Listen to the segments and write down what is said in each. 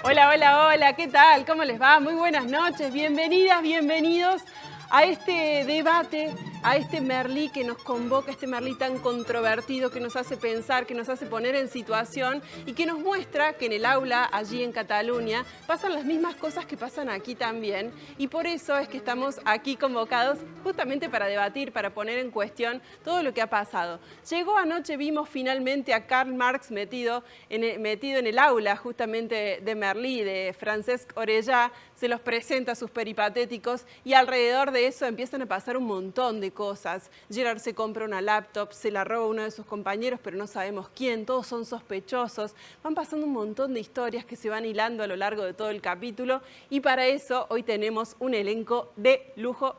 Hola, hola, hola, ¿qué tal? ¿Cómo les va? Muy buenas noches, bienvenidas, bienvenidos a este debate, a este Merlí que nos convoca, este Merlí tan controvertido que nos hace pensar, que nos hace poner en situación y que nos muestra que en el aula, allí en Cataluña, pasan las mismas cosas que pasan aquí también. Y por eso es que estamos aquí convocados justamente para debatir, para poner en cuestión todo lo que ha pasado. Llegó anoche, vimos finalmente a Karl Marx metido en el aula justamente de Merlí, de Francesc Orellà, se los presenta a sus peripatéticos y alrededor de eso empiezan a pasar un montón de cosas. Gerard se compra una laptop, se la roba uno de sus compañeros, pero no sabemos quién, todos son sospechosos. Van pasando un montón de historias que se van hilando a lo largo de todo el capítulo y para eso hoy tenemos un elenco de lujo.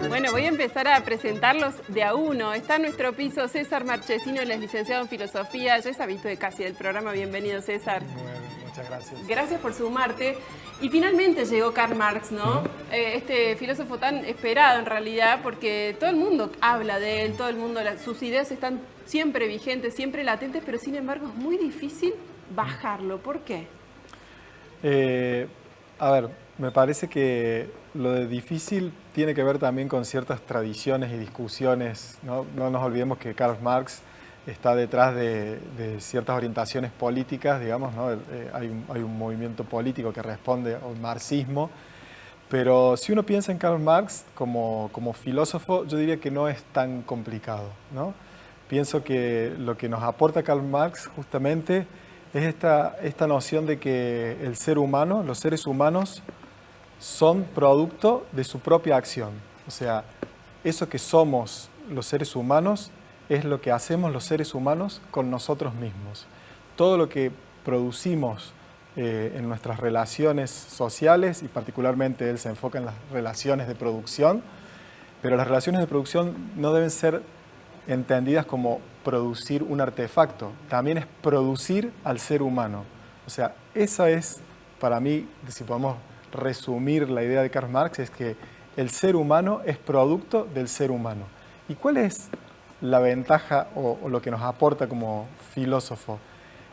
Bueno, voy a empezar a presentarlos de a uno. Está en nuestro piso César Marchesino, él es licenciado en Filosofía. Ya es habitué casi del programa. Bienvenido, César. Bueno, muchas gracias. Gracias por sumarte. Y finalmente llegó Karl Marx, ¿no? Este filósofo tan esperado en realidad, porque todo el mundo habla de él, todo el mundo, sus ideas están siempre vigentes, siempre latentes, pero sin embargo es muy difícil bajarlo. ¿Por qué? A ver, me parece que lo de difícil tiene que ver también con ciertas tradiciones y discusiones, ¿no? No nos olvidemos que Karl Marx está detrás de ciertas orientaciones políticas, digamos, ¿no? Hay un movimiento político que responde al marxismo, pero si uno piensa en Karl Marx como filósofo, yo diría que no es tan complicado, ¿no? Pienso que lo que nos aporta Karl Marx justamente es esta noción de que el ser humano, los seres humanos, son producto de su propia acción. O sea, eso que somos los seres humanos es lo que hacemos los seres humanos con nosotros mismos. Todo lo que producimos en nuestras relaciones sociales, y particularmente él se enfoca en las relaciones de producción, pero las relaciones de producción no deben ser entendidas como producir un artefacto, también es producir al ser humano. O sea, esa es, para mí, si podemos resumir la idea de Karl Marx, es que el ser humano es producto del ser humano. ¿Y cuál es la ventaja o lo que nos aporta como filósofo?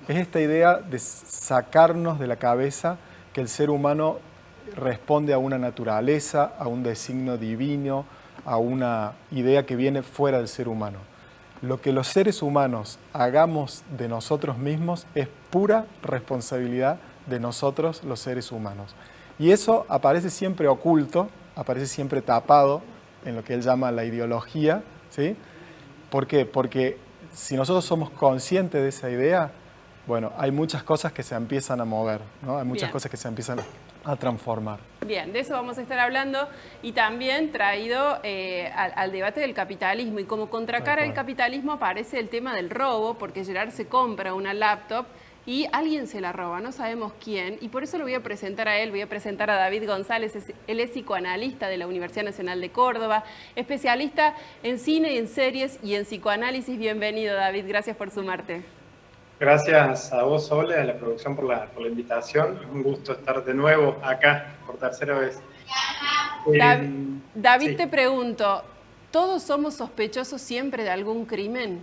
Es esta idea de sacarnos de la cabeza que el ser humano responde a una naturaleza, a un designio divino, a una idea que viene fuera del ser humano. Lo que los seres humanos hagamos de nosotros mismos es pura responsabilidad de nosotros los seres humanos. Y eso aparece siempre oculto, aparece siempre tapado en lo que él llama la ideología, ¿sí? ¿Por qué? Porque si nosotros somos conscientes de esa idea, bueno, hay muchas cosas que se empiezan a mover, ¿no? Hay muchas cosas que se empiezan a transformar. Bien, de eso vamos a estar hablando y también traído al debate del capitalismo. Y como contracara al capitalismo aparece el tema del robo, porque Gerard se compra una laptop y alguien se la roba, no sabemos quién. Y por eso lo voy a presentar a él, voy a presentar a David González. Él es psicoanalista de la Universidad Nacional de Córdoba, especialista en cine, en series y en psicoanálisis. Bienvenido, David, gracias por sumarte. Gracias a vos, Sole, a la producción por la invitación. Es un gusto estar de nuevo acá por tercera vez. David, Sí. te pregunto, ¿todos somos sospechosos siempre de algún crimen?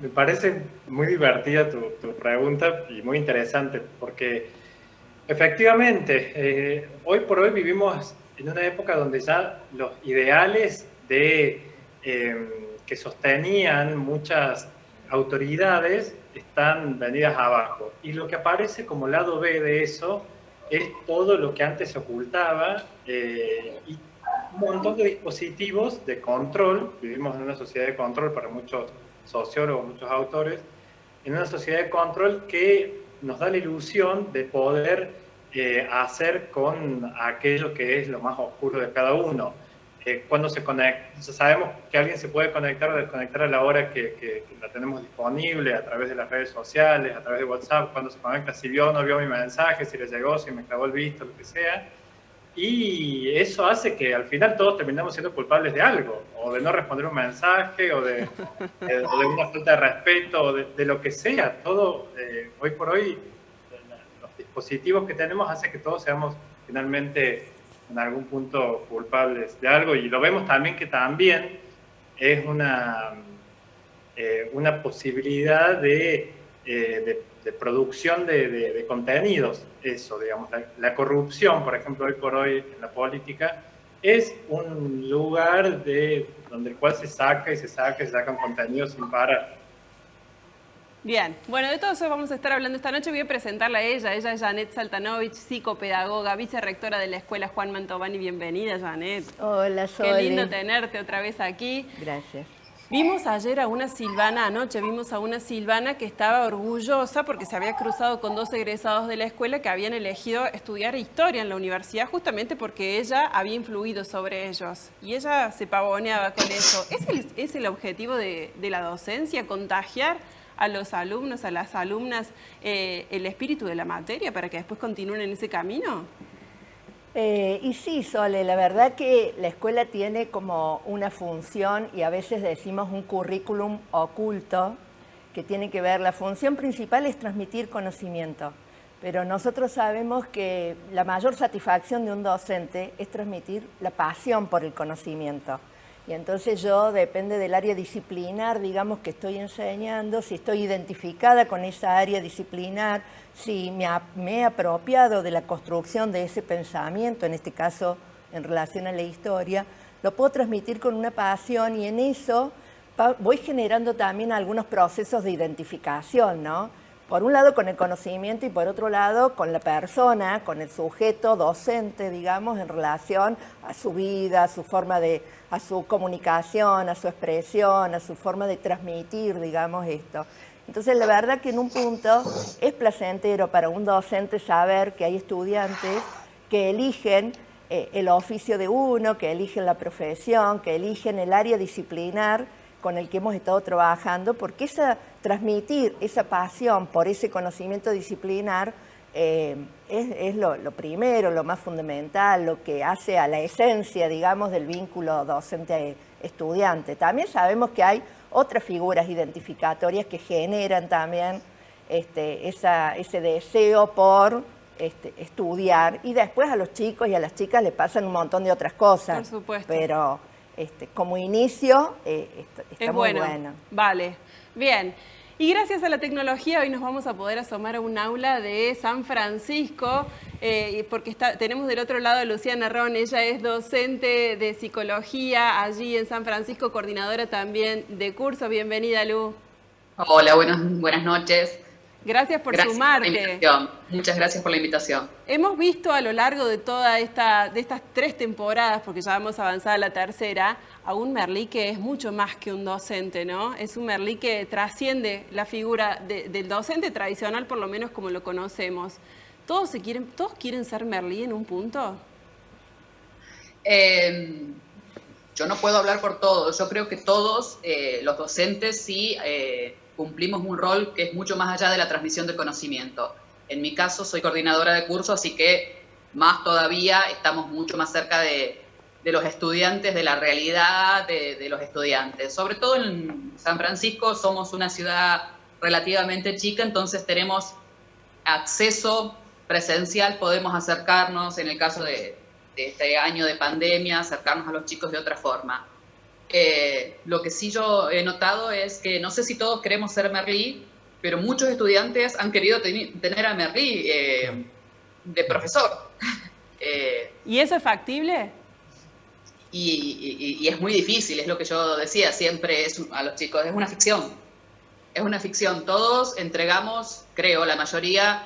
Me parece muy divertida tu pregunta y muy interesante porque efectivamente, hoy por hoy vivimos en una época donde ya los ideales que sostenían muchas autoridades están venidas abajo. Y lo que aparece como lado B de eso es todo lo que antes se ocultaba y un montón de dispositivos de control. Vivimos en una sociedad de control para muchos sociólogos, muchos autores, en una sociedad de control que nos da la ilusión de poder hacer con aquello que es lo más oscuro de cada uno. Cuando se conecta, sabemos que alguien se puede conectar o desconectar a la hora que la tenemos disponible, a través de las redes sociales, a través de WhatsApp, cuando se conecta, si vio o no vio mi mensaje, si le llegó, si me clavó el visto, lo que sea. Y eso hace que al final todos terminamos siendo culpables de algo, o de no responder un mensaje, o de una falta de respeto, o de lo que sea. Todo, hoy por hoy, los dispositivos que tenemos hacen que todos seamos finalmente en algún punto culpables de algo, y lo vemos también que también es una posibilidad de de producción de contenidos. Eso, digamos, la corrupción, por ejemplo, hoy por hoy en la política, es un lugar donde el cual se saca y se saca y se sacan contenidos sin parar. Bien, bueno, de todo eso vamos a estar hablando esta noche. Voy a presentarla a ella. Ella es Janet Saltanovich, psicopedagoga, vicerrectora de la Escuela Juan Mantovani. Bienvenida, Janet. Hola, Soli. Qué lindo tenerte otra vez aquí. Gracias. Vimos ayer a una Silvana, anoche vimos a una Silvana que estaba orgullosa porque se había cruzado con 2 egresados de la escuela que habían elegido estudiar historia en la universidad justamente porque ella había influido sobre ellos. Y ella se pavoneaba con eso. ¿Es el objetivo de la docencia, contagiar a los alumnos, a las alumnas, el espíritu de la materia para que después continúen en ese camino? Y sí, Sole, la verdad que la escuela tiene como una función y a veces decimos un currículum oculto que tiene que ver, la función principal es transmitir conocimiento, pero nosotros sabemos que la mayor satisfacción de un docente es transmitir la pasión por el conocimiento. Y entonces yo, depende del área disciplinar, digamos, que estoy enseñando, si estoy identificada con esa área disciplinar, si me he apropiado de la construcción de ese pensamiento, en este caso en relación a la historia, lo puedo transmitir con una pasión y en eso voy generando también algunos procesos de identificación, ¿no? Por un lado con el conocimiento y por otro lado con la persona, con el sujeto docente, digamos, en relación a su vida, a su forma a su comunicación, a su expresión, a su forma de transmitir, digamos, esto. Entonces, la verdad que en un punto es placentero para un docente saber que hay estudiantes que eligen el oficio de uno, que eligen la profesión, que eligen el área disciplinar con el que hemos estado trabajando, porque transmitir esa pasión por ese conocimiento disciplinar es lo primero, lo más fundamental, lo que hace a la esencia, digamos, del vínculo docente-estudiante. También sabemos que hay otras figuras identificatorias que generan también ese deseo por estudiar, y después a los chicos y a las chicas les pasan un montón de otras cosas. Por supuesto. Pero como inicio está muy bueno. Vale, bien. Y gracias a la tecnología hoy nos vamos a poder asomar a un aula de San Francisco, porque tenemos del otro lado a Luciana Ron. Ella es docente de psicología allí en San Francisco, coordinadora también de curso. Bienvenida, Lu. Hola, buenas noches. Gracias por sumarte. Por la invitación. Muchas gracias por la invitación. Hemos visto a lo largo de de estas 3 temporadas, porque ya vamos avanzada a la tercera, a un Merlí que es mucho más que un docente, ¿no? Es un Merlí que trasciende la figura del docente tradicional, por lo menos como lo conocemos. ¿Todos quieren ser Merlí en un punto? Yo no puedo hablar por todos. Yo creo que todos los docentes sí cumplimos un rol que es mucho más allá de la transmisión del conocimiento. En mi caso soy coordinadora de curso, así que más todavía estamos mucho más cerca de los estudiantes, de la realidad de los estudiantes. Sobre todo en San Francisco somos una ciudad relativamente chica, entonces tenemos acceso presencial, podemos acercarnos, en el caso de este año de pandemia, acercarnos a los chicos de otra forma. Lo que sí yo he notado es que no sé si todos queremos ser Merlí, pero muchos estudiantes han querido tener a Merlí de profesor. ¿Y eso es factible? Y es muy difícil, es lo que yo decía siempre a los chicos, es una ficción. Es una ficción. Todos entregamos, creo, la mayoría,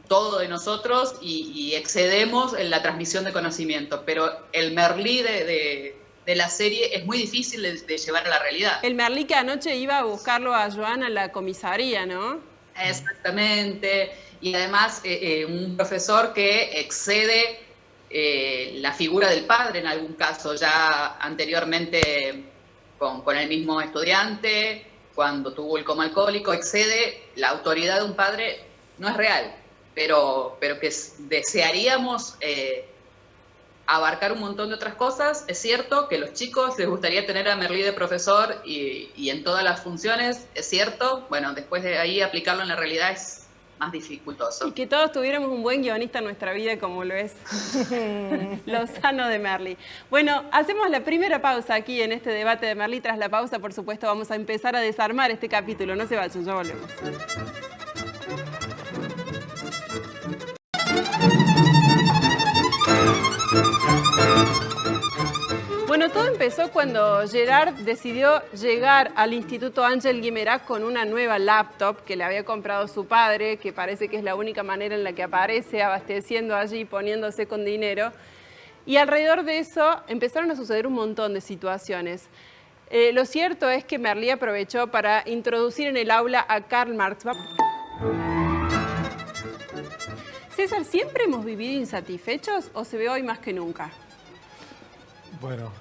todo de nosotros y excedemos en la transmisión de conocimiento, pero el Merlí de la serie es muy difícil de llevar a la realidad. El Merlí que anoche iba a buscarlo a Joan a la comisaría, ¿no? Exactamente, y además un profesor que excede la figura del padre en algún caso, ya anteriormente con el mismo estudiante, cuando tuvo el coma alcohólico, excede la autoridad de un padre, no es real, pero que desearíamos abarcar un montón de otras cosas. Es cierto que a los chicos les gustaría tener a Merlí de profesor y en todas las funciones, es cierto. Bueno, después de ahí aplicarlo en la realidad es más dificultoso. Y que todos tuviéramos un buen guionista en nuestra vida como lo es Lozano de Merli. Bueno, hacemos la primera pausa aquí en este debate de Merli. Tras la pausa, por supuesto, vamos a empezar a desarmar este capítulo. No se vayan, ya volvemos. Bueno, todo empezó cuando Gerard decidió llegar al Instituto Ángel Guimerá con una nueva laptop que le había comprado su padre, que parece que es la única manera en la que aparece abasteciendo allí, poniéndose con dinero. Y alrededor de eso empezaron a suceder un montón de situaciones. Lo cierto es que Merli aprovechó para introducir en el aula a Karl Marx. César, ¿siempre hemos vivido insatisfechos o se ve hoy más que nunca? Bueno,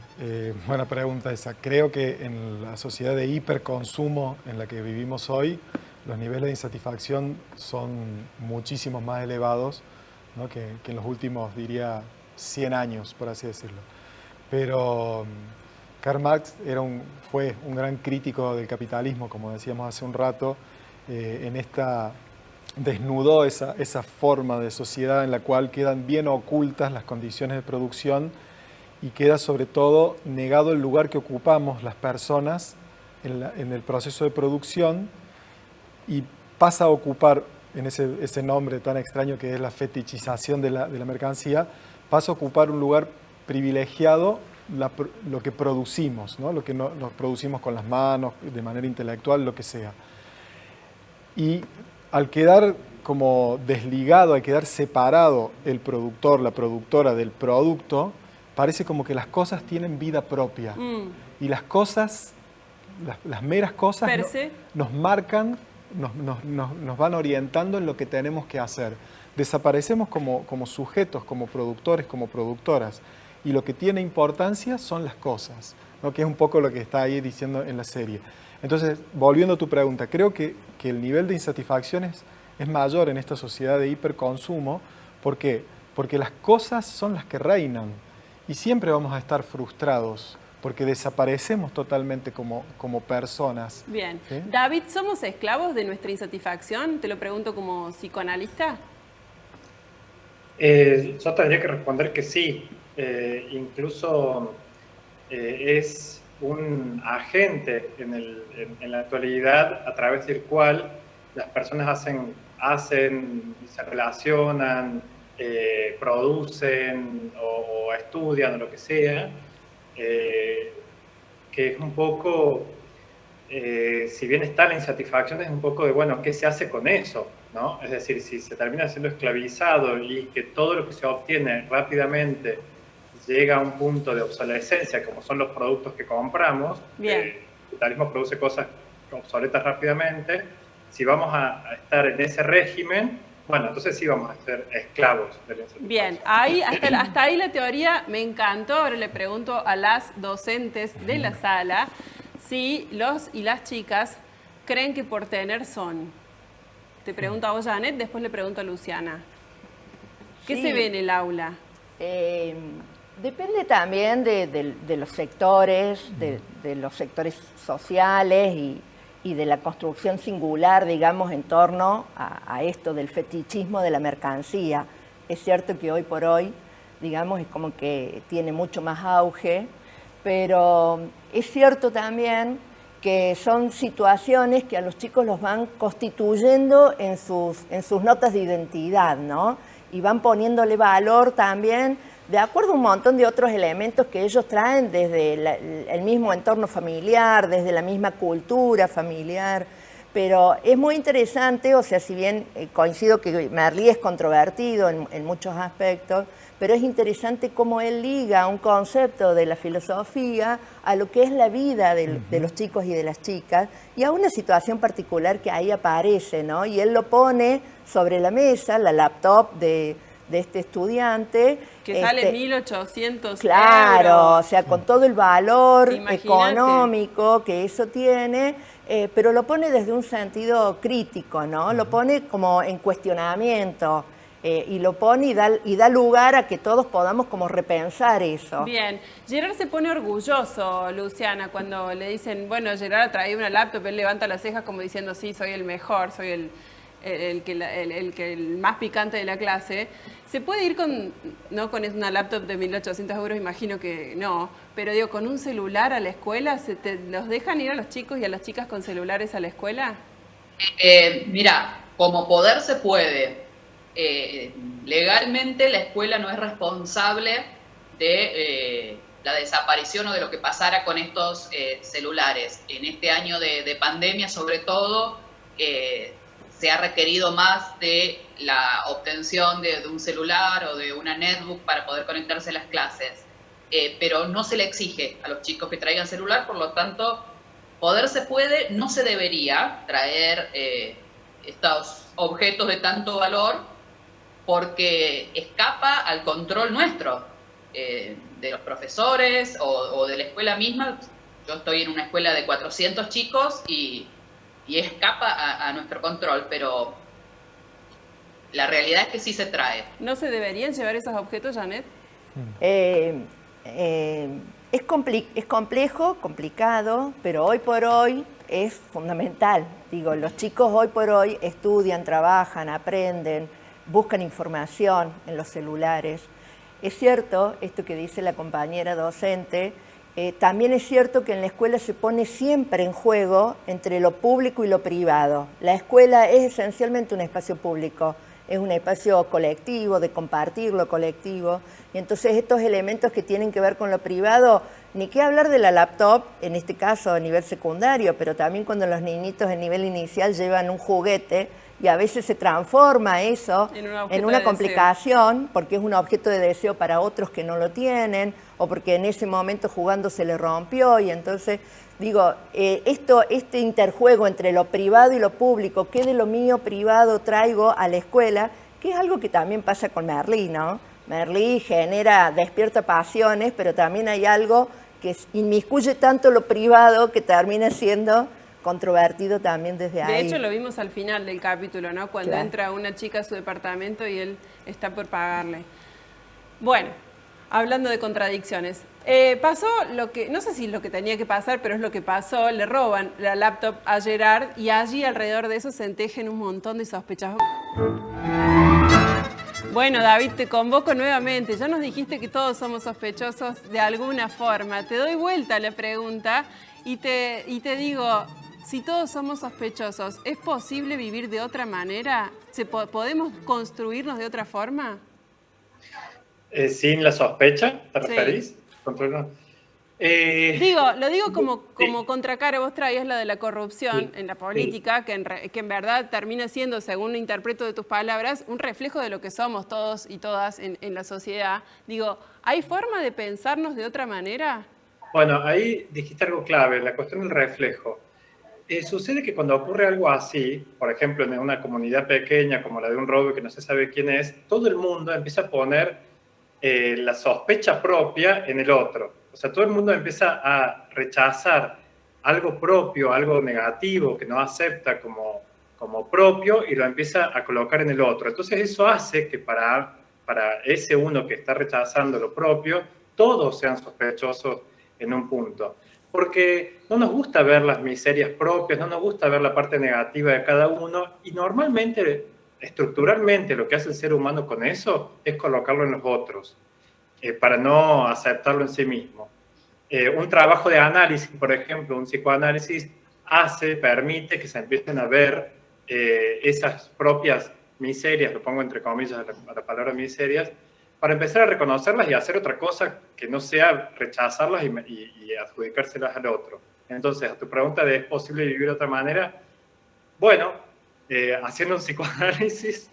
buena pregunta esa. Creo que en la sociedad de hiperconsumo en la que vivimos hoy, los niveles de insatisfacción son muchísimos más elevados, ¿no? que en los últimos, diría, 100 años, por así decirlo. Pero Karl Marx fue un gran crítico del capitalismo, como decíamos hace un rato, desnudó esa forma de sociedad en la cual quedan bien ocultas las condiciones de producción y queda sobre todo negado el lugar que ocupamos las personas en el proceso de producción y pasa a ocupar, en ese nombre tan extraño que es la fetichización de la mercancía, pasa a ocupar un lugar privilegiado lo que producimos, ¿no? Lo que nos producimos con las manos, de manera intelectual, lo que sea. Y al quedar como desligado, al quedar separado el productor, la productora del producto, parece como que las cosas tienen vida propia. Y las cosas, las meras cosas nos marcan, nos van orientando en lo que tenemos que hacer. Desaparecemos como sujetos, como productores, como productoras. Y lo que tiene importancia son las cosas, ¿no? Que es un poco lo que está ahí diciendo en la serie. Entonces, volviendo a tu pregunta, creo que el nivel de insatisfacción es mayor en esta sociedad de hiperconsumo. ¿Por qué? Porque las cosas son las que reinan. Y siempre vamos a estar frustrados porque desaparecemos totalmente como personas. Bien. ¿Sí? David, ¿somos esclavos de nuestra insatisfacción? Te lo pregunto como psicoanalista. Yo tendría que responder que sí. Incluso es un agente en la actualidad a través del cual las personas hacen, se relacionan, producen o estudian o lo que sea, que es un poco, si bien está la insatisfacción, es un poco de, bueno, ¿qué se hace con eso? ¿No? Es decir, si se termina siendo esclavizado y que todo lo que se obtiene rápidamente llega a un punto de obsolescencia, como son los productos que compramos, el capitalismo produce cosas obsoletas rápidamente, si vamos a estar en ese régimen, bueno, entonces sí vamos a ser esclavos de la insatisfacción. Bien, hasta ahí la teoría me encantó. Ahora le pregunto a las docentes de la sala si los y las chicas creen que por tener son. Te pregunto a vos, Janet, después le pregunto a Luciana. ¿Qué se ve en el aula? Depende también de los sectores, de los sectores sociales y de la construcción singular, digamos, en torno a esto del fetichismo de la mercancía. Es cierto que hoy por hoy, digamos, es como que tiene mucho más auge, pero es cierto también que son situaciones que a los chicos los van constituyendo en sus notas de identidad, ¿no? Y van poniéndole valor también, de acuerdo a un montón de otros elementos que ellos traen desde el mismo entorno familiar, desde la misma cultura familiar. Pero es muy interesante, o sea, si bien coincido que Merli es controvertido en muchos aspectos, pero es interesante cómo él liga un concepto de la filosofía a lo que es la vida de los chicos y de las chicas y a una situación particular que ahí aparece, ¿no? Y él lo pone sobre la mesa, la laptop de este estudiante. Que sale 1.800 claro, euros. O sea, con todo el valor Imagínate. Económico que eso tiene, pero lo pone desde un sentido crítico, ¿no? Lo pone como en cuestionamiento. Y lo pone y da lugar a que todos podamos como repensar eso. Bien, Gerard se pone orgulloso, Luciana, cuando le dicen, bueno, Gerard ha traído una laptop, él levanta las cejas como diciendo, sí, soy el mejor, soy el más picante de la clase, se puede ir no con una laptop de 1.800 euros, imagino que no, pero digo, con un celular a la escuela, ¿los dejan ir a los chicos y a las chicas con celulares a la escuela? Mira, como poder se puede. Legalmente la escuela no es responsable de la desaparición o de lo que pasara con estos celulares. En este año de pandemia, sobre todo, se ha requerido más de la obtención de un celular o de una netbook para poder conectarse a las clases. Pero no se le exige a los chicos que traigan celular, por lo tanto, poder se puede, no se debería traer estos objetos de tanto valor porque escapa al control nuestro, de los profesores o de la escuela misma. Yo estoy en una escuela de 400 chicos y escapa a nuestro control, pero la realidad es que sí se trae. ¿No se deberían llevar esos objetos, Janet? Es complejo, complicado, pero hoy por hoy es fundamental. Digo, los chicos hoy por hoy estudian, trabajan, aprenden, buscan información en los celulares. Es cierto, esto que dice la compañera docente, también es cierto que en la escuela se pone siempre en juego entre lo público y lo privado. La escuela es esencialmente un espacio público, es un espacio colectivo, de compartir lo colectivo, y entonces estos elementos que tienen que ver con lo privado, ni qué hablar de la laptop, en este caso a nivel secundario, pero también cuando los niñitos en nivel inicial llevan un juguete, y a veces se transforma eso en una complicación, porque es un objeto de deseo para otros que no lo tienen, o porque en ese momento jugando se le rompió, y entonces, digo, este interjuego entre lo privado y lo público, ¿qué de lo mío privado traigo a la escuela? Que es algo que también pasa con Merlí, ¿no? Merlí despierta pasiones, pero también hay algo que inmiscuye tanto lo privado que termina siendo controvertido también desde ahí. De hecho, lo vimos al final del capítulo, ¿no? Cuando entra una chica a su departamento y él está por pagarle. Bueno, hablando de contradicciones, pasó lo que, no sé si es lo que tenía que pasar, pero es lo que pasó. Le roban la laptop a Gerard y allí alrededor de eso se entejen un montón de sospechas. Bueno, David, te convoco nuevamente. Ya nos dijiste que todos somos sospechosos de alguna forma. Te doy vuelta a la pregunta y te digo, si todos somos sospechosos, ¿es posible vivir de otra manera? ¿Podemos construirnos de otra forma? ¿Sin la sospecha, te referís? Lo digo como contracara. Vos traías la de la corrupción en la política, que en verdad termina siendo, según interpreto de tus palabras, un reflejo de lo que somos todos y todas en la sociedad. Digo, ¿hay forma de pensarnos de otra manera? Bueno, ahí dijiste algo clave, la cuestión del reflejo. Sucede que cuando ocurre algo así, por ejemplo, en una comunidad pequeña como la de un robo que no se sabe quién es, todo el mundo empieza a poner la sospecha propia en el otro. O sea, todo el mundo empieza a rechazar algo propio, algo negativo que no acepta como propio y lo empieza a colocar en el otro. Entonces eso hace que para ese uno que está rechazando lo propio, todos sean sospechosos en un punto. Porque no nos gusta ver las miserias propias, no nos gusta ver la parte negativa de cada uno y normalmente, estructuralmente, lo que hace el ser humano con eso es colocarlo en los otros, para no aceptarlo en sí mismo. Un trabajo de análisis, por ejemplo, un psicoanálisis permite que se empiecen a ver esas propias miserias, lo pongo entre comillas a la palabra miserias, para empezar a reconocerlas y hacer otra cosa que no sea rechazarlas y adjudicárselas al otro. Entonces, a tu pregunta de ¿es posible vivir de otra manera? Bueno, haciendo un psicoanálisis,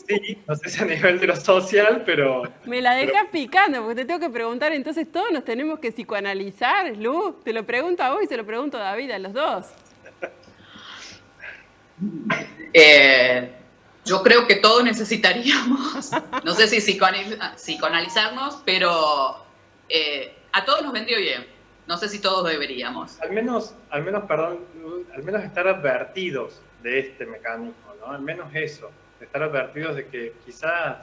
sí, no sé si a nivel de lo social, pero... Me la dejas picando, porque te tengo que preguntar, entonces todos nos tenemos que psicoanalizar, Lu. Te lo pregunto a vos y se lo pregunto a David, a los dos. Yo creo que todos necesitaríamos, no sé si psicoanalizarnos, pero a todos nos vendría bien. No sé si todos deberíamos. Al menos estar advertidos de este mecanismo, ¿no? Al menos eso, estar advertidos de que quizás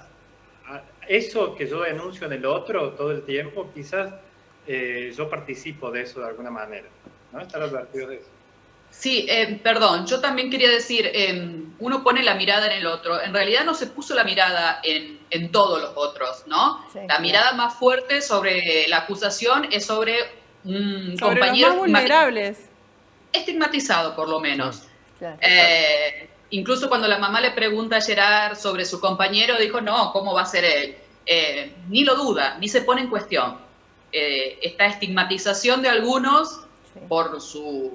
eso que yo denuncio en el otro todo el tiempo, quizás yo participo de eso de alguna manera, ¿no? Estar advertidos de eso. Sí, perdón, yo también quería decir, uno pone la mirada en el otro, en realidad no se puso la mirada en todos los otros, ¿no? Sí, la claro. mirada más fuerte sobre la acusación es sobre un Sobre compañero los más vulnerables. estigmatizado, por lo menos. Claro. Incluso cuando la mamá le pregunta a Gerard sobre su compañero, dijo, no, ¿cómo va a ser él? Ni lo duda, ni se pone en cuestión. Esta estigmatización de algunos Sí. por su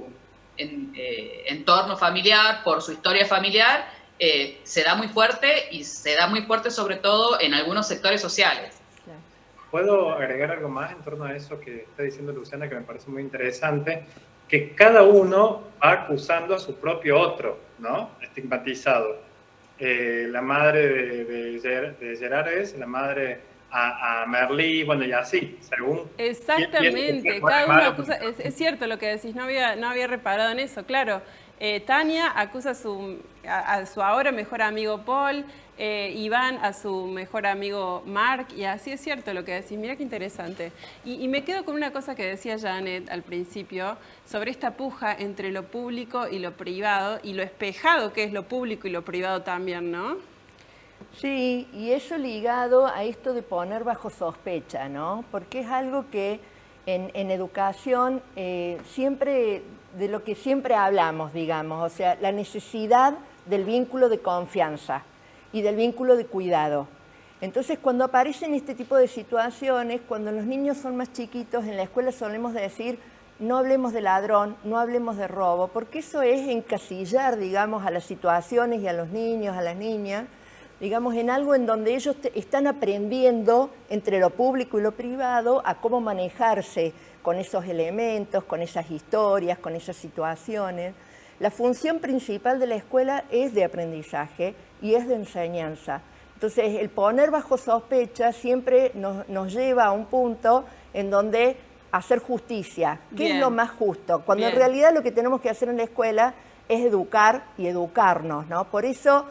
entorno familiar, por su historia familiar, se da muy fuerte y se da muy fuerte sobre todo en algunos sectores sociales. Claro. ¿Puedo agregar algo más en torno a eso que está diciendo Luciana, que me parece muy interesante? Que cada uno va acusando a su propio otro, ¿no? Estigmatizado. La madre de Gerard es la madre a Merlí, bueno, y así, según... Exactamente, cada uno acusa, es cierto lo que decís, no había reparado en eso, claro. Tania acusa a su ahora mejor amigo Paul, Iván a su mejor amigo Mark, y así es cierto lo que decís, mira qué interesante. Y me quedo con una cosa que decía Janet al principio, sobre esta puja entre lo público y lo privado, y lo espejado que es lo público y lo privado también, ¿no? Sí, y eso ligado a esto de poner bajo sospecha, ¿no? Porque es algo que en educación siempre, de lo que siempre hablamos, digamos, o sea, la necesidad del vínculo de confianza y del vínculo de cuidado. Entonces, cuando aparecen este tipo de situaciones, cuando los niños son más chiquitos, en la escuela solemos decir, no hablemos de ladrón, no hablemos de robo, porque eso es encasillar, digamos, a las situaciones y a los niños, a las niñas, digamos, en algo en donde ellos están aprendiendo entre lo público y lo privado a cómo manejarse con esos elementos, con esas historias, con esas situaciones. La función principal de la escuela es de aprendizaje y es de enseñanza. Entonces, el poner bajo sospecha siempre nos lleva a un punto en donde hacer justicia. ¿Qué es lo más justo? Cuando en realidad lo que tenemos que hacer en la escuela es educar y educarnos, ¿no? Por eso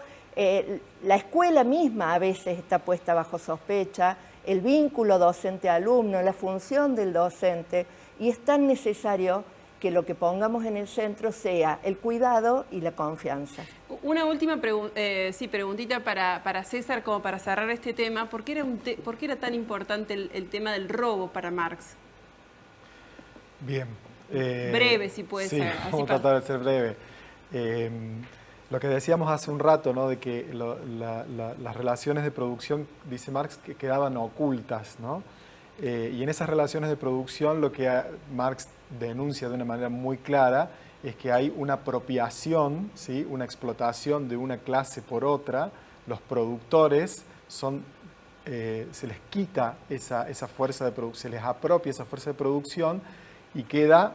la escuela misma a veces está puesta bajo sospecha, el vínculo docente-alumno, la función del docente, y es tan necesario que lo que pongamos en el centro sea el cuidado y la confianza. Una última preguntita para César, como para cerrar este tema. ¿Por qué era tan importante el tema del robo para Marx? Bien. Breve, si puede ser. Vamos a tratar de ser breve. Lo que decíamos hace un rato, ¿no? De que las relaciones de producción, dice Marx, que quedaban ocultas, ¿no? Y en esas relaciones de producción lo que Marx denuncia de una manera muy clara es que hay una apropiación, ¿sí? Una explotación de una clase por otra. Los productores se les quita esa fuerza de producción, se les apropia esa fuerza de producción y queda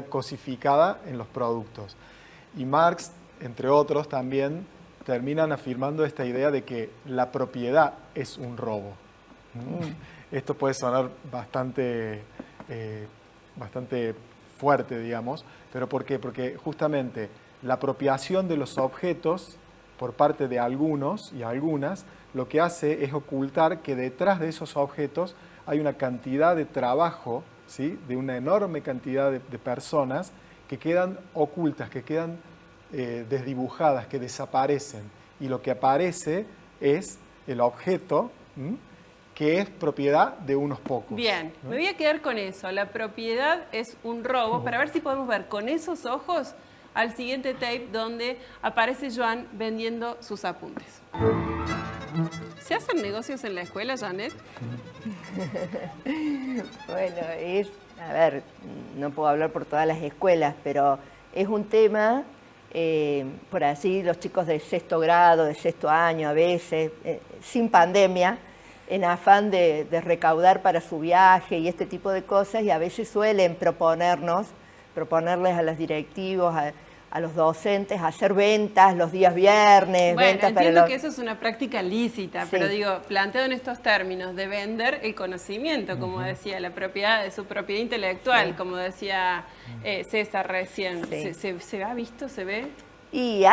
cosificada en los productos. Y Marx, entre otros, también terminan afirmando esta idea de que la propiedad es un robo. Esto puede sonar bastante fuerte, digamos, pero ¿por qué? Porque justamente la apropiación de los objetos por parte de algunos y algunas lo que hace es ocultar que detrás de esos objetos hay una cantidad de trabajo, ¿sí? De una enorme cantidad de personas que quedan ocultas, que quedan desdibujadas, que desaparecen. Y lo que aparece es el objeto, que es propiedad de unos pocos. Bien, ¿no? Me voy a quedar con eso. La propiedad es un robo, para ver si podemos ver con esos ojos al siguiente tape donde aparece Joan vendiendo sus apuntes. ¿Se hacen negocios en la escuela, Janet? Bueno, a ver, no puedo hablar por todas las escuelas, pero es un tema, por así, los chicos de sexto grado, de sexto año a veces, sin pandemia, en afán de recaudar para su viaje y este tipo de cosas, y a veces suelen proponerles a los directivos, a los docentes, hacer ventas los días viernes. Bueno, ventas entiendo que eso es una práctica lícita, Sí. pero digo, planteado en estos términos de vender el conocimiento, como decía, la propiedad de su propiedad intelectual, como decía César recién. Sí. ¿Se ha visto? ¿Se ve? Y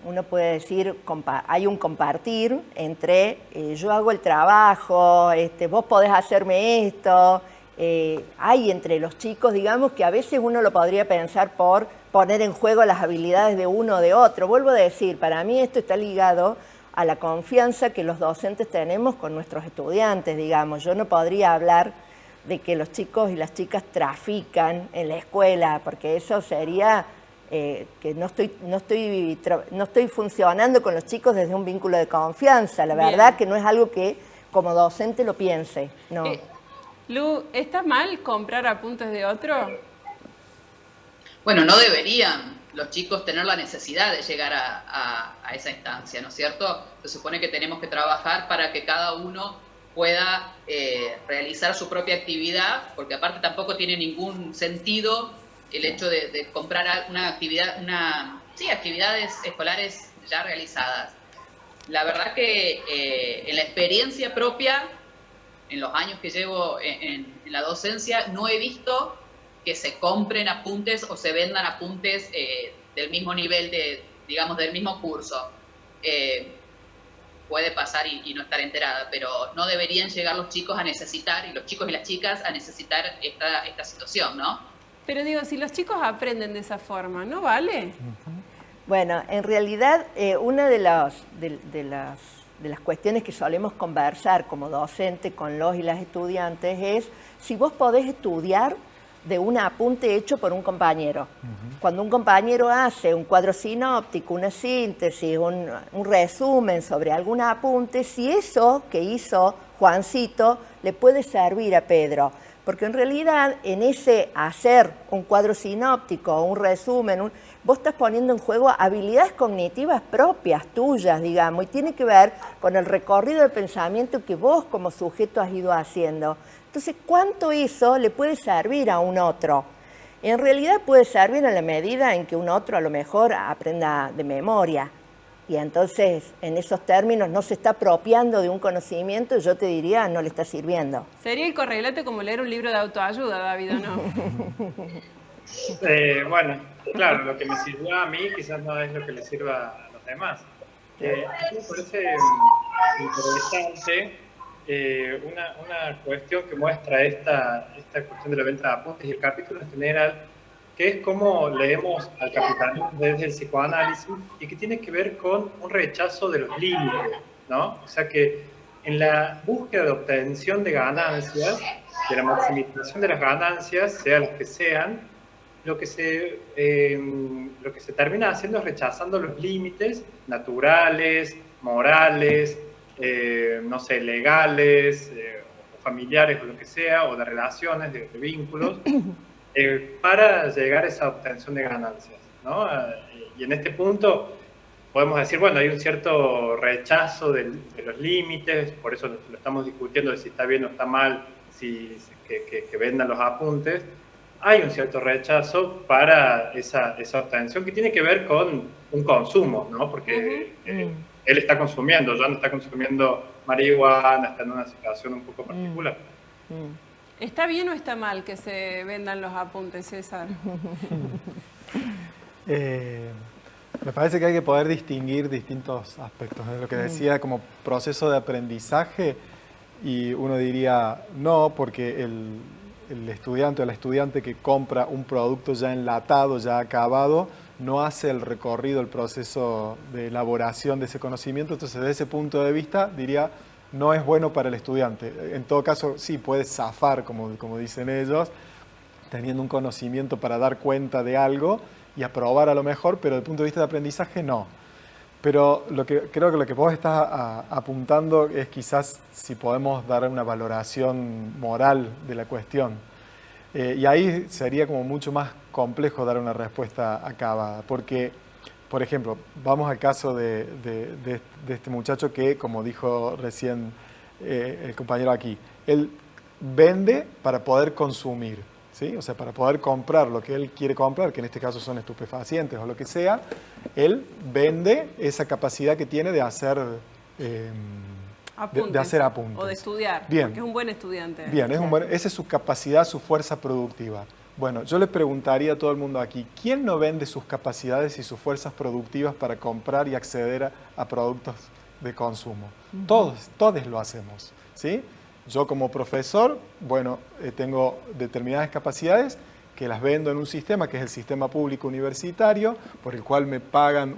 uno puede decir, hay un compartir entre yo hago el trabajo, vos podés hacerme esto, hay entre los chicos, digamos, que a veces uno lo podría pensar por poner en juego las habilidades de uno o de otro. Vuelvo a decir, para mí esto está ligado a la confianza que los docentes tenemos con nuestros estudiantes, digamos. Yo no podría hablar de que los chicos y las chicas trafican en la escuela, porque eso sería que no estoy funcionando con los chicos desde un vínculo de confianza. La verdad que no es algo que como docente lo piense, no. Lu, ¿está mal comprar apuntes de otro? Bueno, no deberían los chicos tener la necesidad de llegar a esa instancia, ¿no es cierto? Se supone que tenemos que trabajar para que cada uno pueda realizar su propia actividad, porque aparte tampoco tiene ningún sentido el hecho de comprar una actividad, actividades escolares ya realizadas. La verdad que en la experiencia propia, en los años que llevo en la docencia, no he visto que se compren apuntes o se vendan apuntes del mismo nivel, digamos, del mismo curso. Puede pasar y no estar enterada, pero no deberían llegar los chicos a necesitar, y los chicos y las chicas a necesitar esta situación, ¿no? Pero digo, si los chicos aprenden de esa forma, ¿no vale? Bueno, en realidad una de las cuestiones que solemos conversar como docente con los y las estudiantes es si vos podés estudiar de un apunte hecho por un compañero. Cuando un compañero hace un cuadro sinóptico, una síntesis, un resumen sobre algún apunte, si eso que hizo Juancito le puede servir a Pedro. Porque en realidad en ese hacer un cuadro sinóptico, un resumen, vos estás poniendo en juego habilidades cognitivas propias, tuyas, digamos, y tiene que ver con el recorrido de pensamiento que vos como sujeto has ido haciendo. Entonces, ¿cuánto eso le puede servir a un otro? En realidad puede servir en la medida en que un otro a lo mejor aprenda de memoria. Y entonces, en esos términos, no se está apropiando de un conocimiento, yo te diría, no le está sirviendo. Sería el correlato como leer un libro de autoayuda, David, ¿o no? Bueno, claro, lo que me sirvió a mí quizás no es lo que le sirva a los demás. A mí me parece interesante una cuestión que muestra esta cuestión de la venta de apuntes y el capítulo en general, que es cómo leemos al capitalismo desde el psicoanálisis y que tiene que ver con un rechazo de los límites, ¿no? O sea que en la búsqueda de obtención de ganancias, de la maximización de las ganancias, sean las que sean, lo que se termina haciendo es rechazando los límites naturales, morales, no sé, legales, o familiares o lo que sea, o de relaciones, de vínculos, para llegar a esa obtención de ganancias, ¿no? Y en este punto podemos decir, bueno, hay un cierto rechazo de los límites, por eso lo estamos discutiendo de si está bien o está mal que vendan los apuntes. Hay un cierto rechazo para esa obtención que tiene que ver con un consumo, ¿no? Porque él está consumiendo, ya no está consumiendo marihuana, está en una situación un poco particular. ¿Está bien o está mal que se vendan los apuntes, César? Me parece que hay que poder distinguir distintos aspectos. Lo que decía como proceso de aprendizaje, y uno diría no, porque el estudiante o la estudiante que compra un producto ya enlatado, ya acabado, no hace el recorrido, el proceso de elaboración de ese conocimiento. Entonces, desde ese punto de vista, diría, no es bueno para el estudiante. En todo caso, sí, puede zafar, como dicen ellos, teniendo un conocimiento para dar cuenta de algo y aprobar a lo mejor, pero desde el punto de vista de aprendizaje, no. Pero creo que lo que vos estás apuntando es quizás si podemos dar una valoración moral de la cuestión. Y ahí sería como mucho más complejo dar una respuesta acabada, porque, por ejemplo, vamos al caso de este muchacho que, como dijo recién el compañero aquí, él vende para poder consumir, ¿sí? O sea, para poder comprar lo que él quiere comprar, que en este caso son estupefacientes o lo que sea, él vende esa capacidad que tiene de hacer apuntes, de hacer apuntes. O de estudiar, bien, porque es un buen estudiante. Bien, esa es su capacidad, su fuerza productiva. Bueno, yo le preguntaría a todo el mundo aquí, ¿quién no vende sus capacidades y sus fuerzas productivas para comprar y acceder a productos de consumo? Todos lo hacemos, ¿sí? Yo como profesor, bueno, tengo determinadas capacidades que las vendo en un sistema que es el sistema público universitario, por el cual me pagan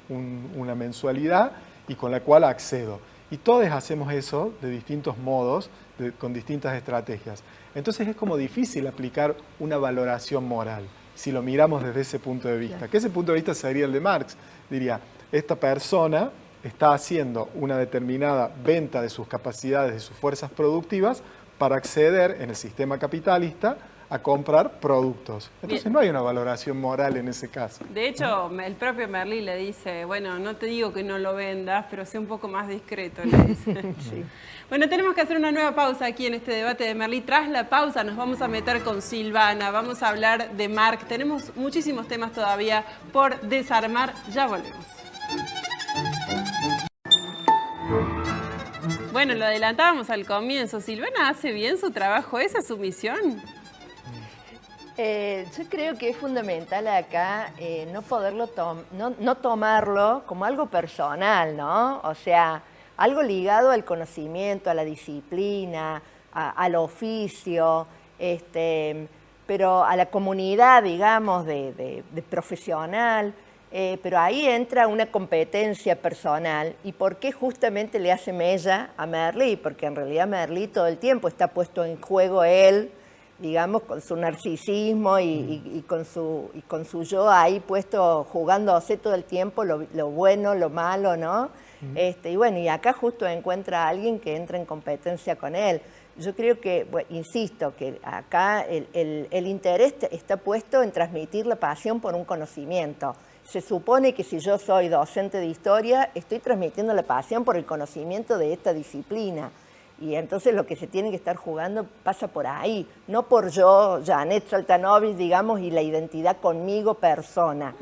una mensualidad y con la cual accedo. Y todos hacemos eso de distintos modos, con distintas estrategias. Entonces es como difícil aplicar una valoración moral, si lo miramos desde ese punto de vista. Claro. Que ese punto de vista sería el de Marx. Diría, esta persona está haciendo una determinada venta de sus capacidades, de sus fuerzas productivas, para acceder en el sistema capitalista a comprar productos. Entonces Bien. No hay una valoración moral en ese caso. De hecho, el propio Merlí le dice, bueno, no te digo que no lo vendas, pero sé un poco más discreto, le dice. Sí. Bueno, tenemos que hacer una nueva pausa aquí en este debate de Merlí. Tras la pausa nos vamos a meter con Silvana, vamos a hablar de Marx. Tenemos muchísimos temas todavía por desarmar. Ya volvemos. Bueno, lo adelantábamos al comienzo. ¿Silvana hace bien su trabajo? ¿Esa es su misión? Yo creo que es fundamental acá no poderlo no tomarlo como algo personal, ¿no? O sea, algo ligado al conocimiento, a la disciplina, al oficio, pero a la comunidad, digamos, de profesional. Pero ahí entra una competencia personal. ¿Y por qué justamente le hace mella a Merlí? Porque en realidad Merlí todo el tiempo está puesto en juego él, digamos, con su narcisismo y con su yo ahí puesto, jugándose todo el tiempo lo bueno, lo malo, ¿no? Y bueno, y acá justo encuentra a alguien que entra en competencia con él. Yo creo que, bueno, insisto, que acá el interés está puesto en transmitir la pasión por un conocimiento. Se supone que si yo soy docente de historia, estoy transmitiendo la pasión por el conocimiento de esta disciplina. Y entonces lo que se tiene que estar jugando pasa por ahí, no por yo, Janet Saltanovich, digamos, y la identidad conmigo persona,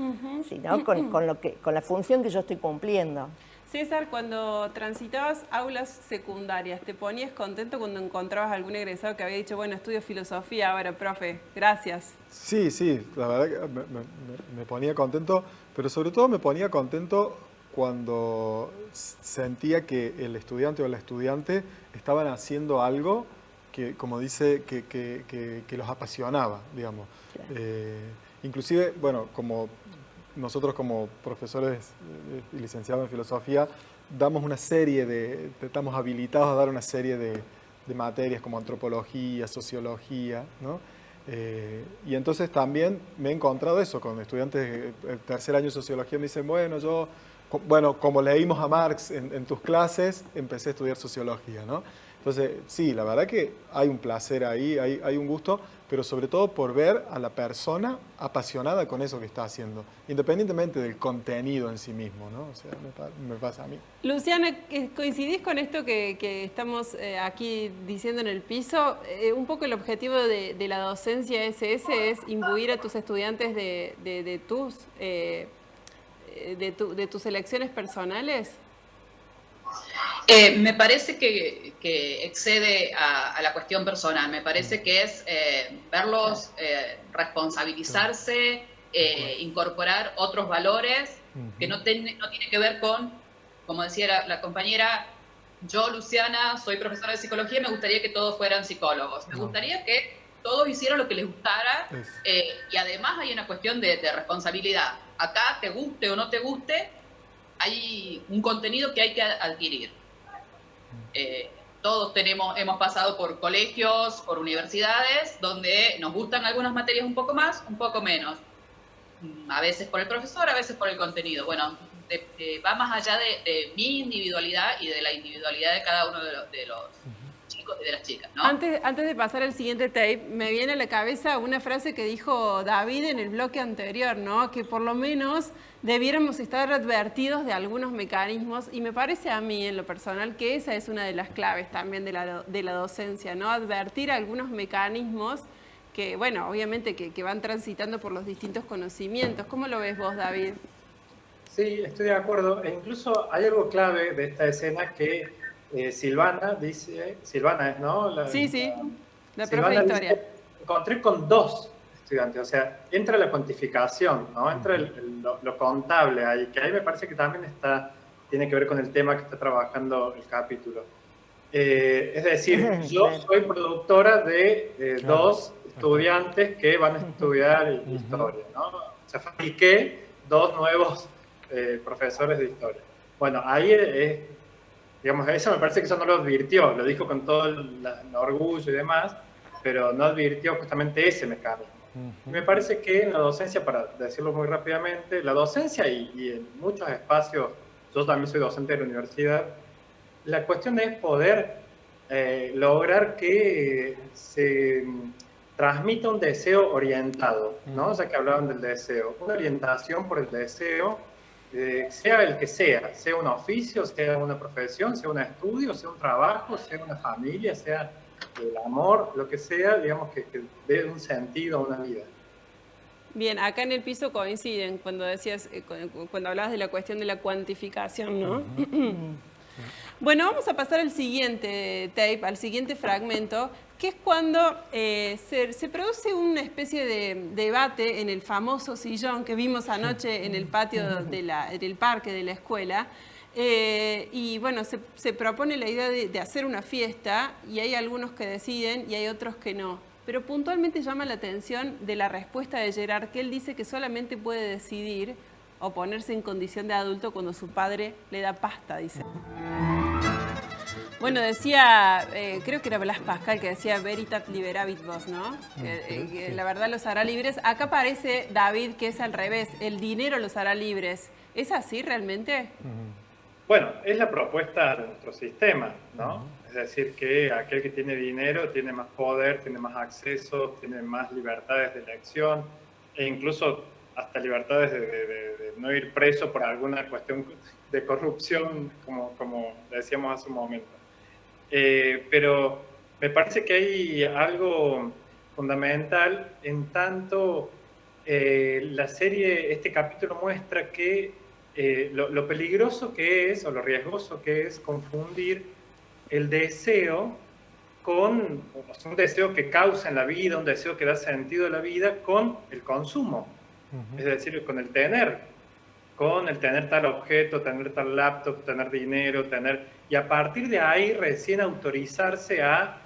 sino con la función que yo estoy cumpliendo. César, cuando transitabas aulas secundarias, ¿te ponías contento cuando encontrabas algún egresado que había dicho, bueno, estudio filosofía ahora, profe, gracias? Sí, la verdad que me ponía contento, pero sobre todo me ponía contento cuando sentía que el estudiante o la estudiante estaban haciendo algo que, como dice, que los apasionaba, digamos. Claro. Inclusive, bueno, como nosotros como profesores y licenciados en filosofía, damos una serie estamos habilitados a dar una serie de materias como antropología, sociología, ¿no? Y entonces también me he encontrado eso con estudiantes de tercer año de sociología, me dicen, bueno, como leímos a Marx en tus clases, empecé a estudiar sociología, ¿no? Entonces, sí, la verdad que hay un placer ahí, hay un gusto, pero sobre todo por ver a la persona apasionada con eso que está haciendo, independientemente del contenido en sí mismo, ¿no? O sea, me pasa a mí. Luciana, ¿coincidís con esto que estamos aquí diciendo en el piso? Un poco el objetivo de la docencia SS es imbuir a tus estudiantes de tus elecciones personales. Me parece que excede a la cuestión personal. Me parece que es verlos responsabilizarse, incorporar otros valores que no tiene que ver con, como decía la compañera, yo, Luciana, soy profesora de psicología y me gustaría que todos fueran psicólogos. Me gustaría que todos hicieran lo que les gustara y además hay una cuestión de responsabilidad. Acá, te guste o no te guste, hay un contenido que hay que adquirir. Todos hemos pasado por colegios, por universidades, donde nos gustan algunas materias un poco más, un poco menos. A veces por el profesor, a veces por el contenido. Bueno, va más allá de mi individualidad y de la individualidad de cada uno de los chicos y de las chicas, ¿no? Antes de pasar al siguiente tape, me viene a la cabeza una frase que dijo David en el bloque anterior, ¿no? Que por lo menos debiéramos estar advertidos de algunos mecanismos, y me parece a mí, en lo personal, que esa es una de las claves también de la docencia, ¿no? Advertir algunos mecanismos que, bueno, obviamente que van transitando por los distintos conocimientos. ¿Cómo lo ves vos, David? Sí, estoy de acuerdo. E incluso hay algo clave de esta escena que Silvana dice, Silvana es, ¿no? Sí, la profe de historia. Dice, encontré con 2 estudiantes, o sea, entra la cuantificación, ¿no? Entra lo contable ahí, que ahí me parece que también tiene que ver con el tema que está trabajando el capítulo. Es decir, yo soy productora de dos estudiantes que van a estudiar historia, ¿no? O sea, fabriqué dos nuevos profesores de historia. Bueno, ahí es, digamos, eso me parece que eso no lo advirtió, lo dijo con todo el orgullo y demás, pero no advirtió justamente ese mecanismo. Y me parece que en la docencia, para decirlo muy rápidamente, la docencia y en muchos espacios, yo también soy docente de la universidad, la cuestión es poder lograr que se transmita un deseo orientado, ¿no? O sea, que hablaban del deseo, una orientación por el deseo, sea el que sea un oficio, sea una profesión, sea un estudio, sea un trabajo, sea una familia, sea el amor, lo que sea, digamos, que dé un sentido a una vida. Bien, acá en el piso coinciden cuando decías, cuando hablabas de la cuestión de la cuantificación, ¿no? Bueno, vamos a pasar al siguiente tape, al siguiente fragmento, que es cuando se produce una especie de debate en el famoso sillón que vimos anoche en el patio del parque de la escuela. Y bueno, se propone la idea de hacer una fiesta y hay algunos que deciden y hay otros que no. Pero puntualmente llama la atención de la respuesta de Gerard, que él dice que solamente puede decidir o ponerse en condición de adulto cuando su padre le da pasta, dice. Bueno, decía, creo que era Blas Pascal, que decía veritat liberavit vos, ¿no? Que la verdad los hará libres. Acá parece David que es al revés, el dinero los hará libres. ¿Es así realmente? Bueno, es la propuesta de nuestro sistema, ¿no? Es decir, que aquel que tiene dinero tiene más poder, tiene más acceso, tiene más libertades de elección e incluso hasta libertades de no ir preso por alguna cuestión de corrupción, como decíamos hace un momento. Pero me parece que hay algo fundamental en tanto la serie, este capítulo muestra que lo peligroso que es o lo riesgoso que es confundir el deseo con un deseo que causa en la vida, un deseo que da sentido a la vida con el consumo, es decir, con el tener tal objeto, tener tal laptop, tener dinero, y a partir de ahí recién autorizarse a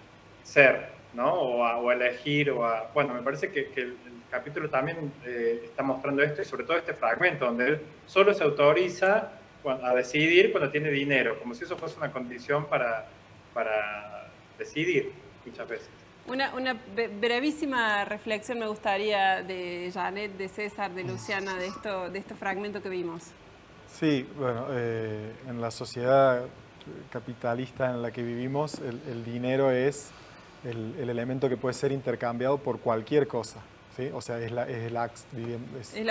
ser, ¿no? O a elegir, bueno, me parece que el capítulo también está mostrando esto, y sobre todo este fragmento, donde él solo se autoriza a decidir cuando tiene dinero, como si eso fuese una condición para decidir muchas veces. Una brevísima reflexión me gustaría de Janet, de César, de Luciana, de este fragmento que vimos. Sí, bueno, en la sociedad capitalista en la que vivimos, el dinero es el elemento que puede ser intercambiado por cualquier cosa, ¿sí? O sea, es la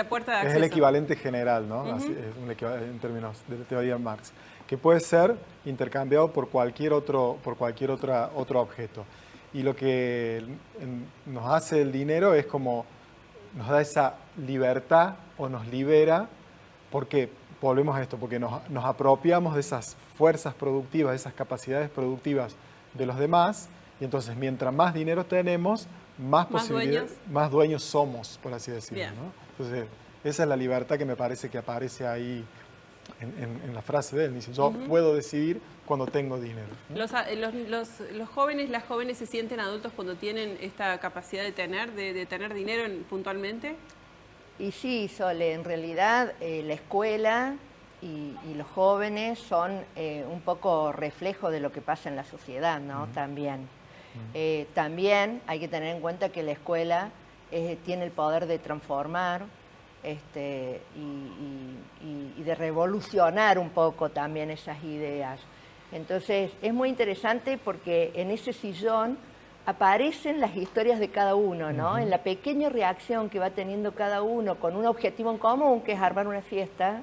puerta de acceso. Es el equivalente general, ¿no? Así, es un equivalente en términos de teoría de Marx, que puede ser intercambiado por cualquier otro objeto. Y lo que nos hace el dinero es como nos da esa libertad o nos libera, porque volvemos a esto, porque nos apropiamos de esas fuerzas productivas, de esas capacidades productivas de los demás, y entonces mientras más dinero tenemos, más dueños somos, por así decirlo, ¿no? Entonces, esa es la libertad que me parece que aparece ahí en la frase de él. Dice, yo puedo decidir cuando tengo dinero, ¿no? Los jóvenes, las jóvenes se sienten adultos cuando tienen esta capacidad de tener dinero puntualmente. Y sí, Sole, en realidad la escuela y los jóvenes son un poco reflejo de lo que pasa en la sociedad, ¿no? También. También hay que tener en cuenta que la escuela tiene el poder de transformar y de revolucionar un poco también esas ideas. Entonces es muy interesante porque en ese sillón aparecen las historias de cada uno, ¿no? En la pequeña reacción que va teniendo cada uno con un objetivo en común, que es armar una fiesta,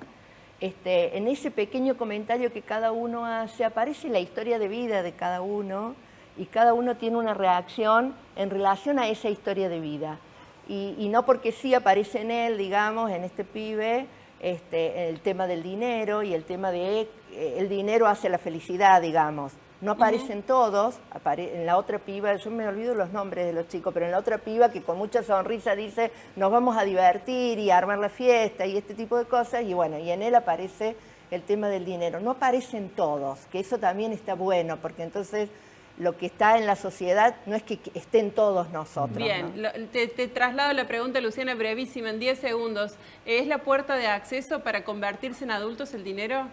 en ese pequeño comentario que cada uno hace, aparece la historia de vida de cada uno, y cada uno tiene una reacción en relación a esa historia de vida. Y no porque sí aparece en él, digamos, en este pibe, el tema del dinero y el tema de el dinero hace la felicidad, digamos. No aparecen todos, en la otra piba, yo me olvido los nombres de los chicos, pero en la otra piba que con mucha sonrisa dice nos vamos a divertir y a armar la fiesta y este tipo de cosas, y bueno, y en él aparece el tema del dinero. No aparecen todos, que eso también está bueno, porque entonces lo que está en la sociedad no es que estén todos nosotros. Bien, ¿no? te traslado la pregunta, Luciana, brevísima, en 10 segundos. ¿Es la puerta de acceso para convertirse en adultos el dinero?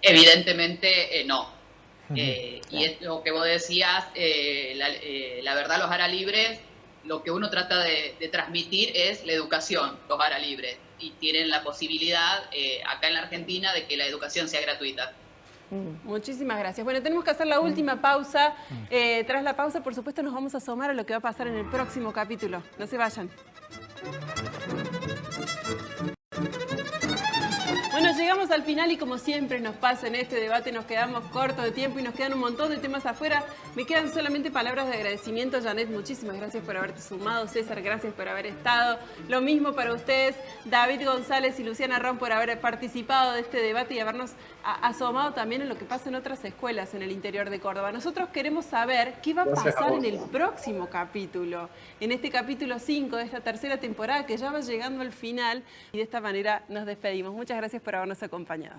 Evidentemente no. Y es lo que vos decías, la verdad, los ARA libres, lo que uno trata de transmitir es la educación, los ARA libres, y tienen la posibilidad acá en la Argentina de que la educación sea gratuita. Muchísimas gracias. Bueno, tenemos que hacer la última pausa. Tras la pausa, por supuesto, nos vamos a asomar a lo que va a pasar en el próximo capítulo. No se vayan. Bueno, llegamos al final y como siempre nos pasa en este debate, nos quedamos cortos de tiempo y nos quedan un montón de temas afuera. Me quedan solamente palabras de agradecimiento. Janet, muchísimas gracias por haberte sumado. César, gracias por haber estado. Lo mismo para ustedes, David González y Luciana Ron, por haber participado de este debate y habernos asomado también en lo que pasa en otras escuelas en el interior de Córdoba. Nosotros queremos saber qué va a pasar en el próximo capítulo, en este capítulo 5 de esta tercera temporada que ya va llegando al final y de esta manera nos despedimos. Muchas gracias por habernos acompañado.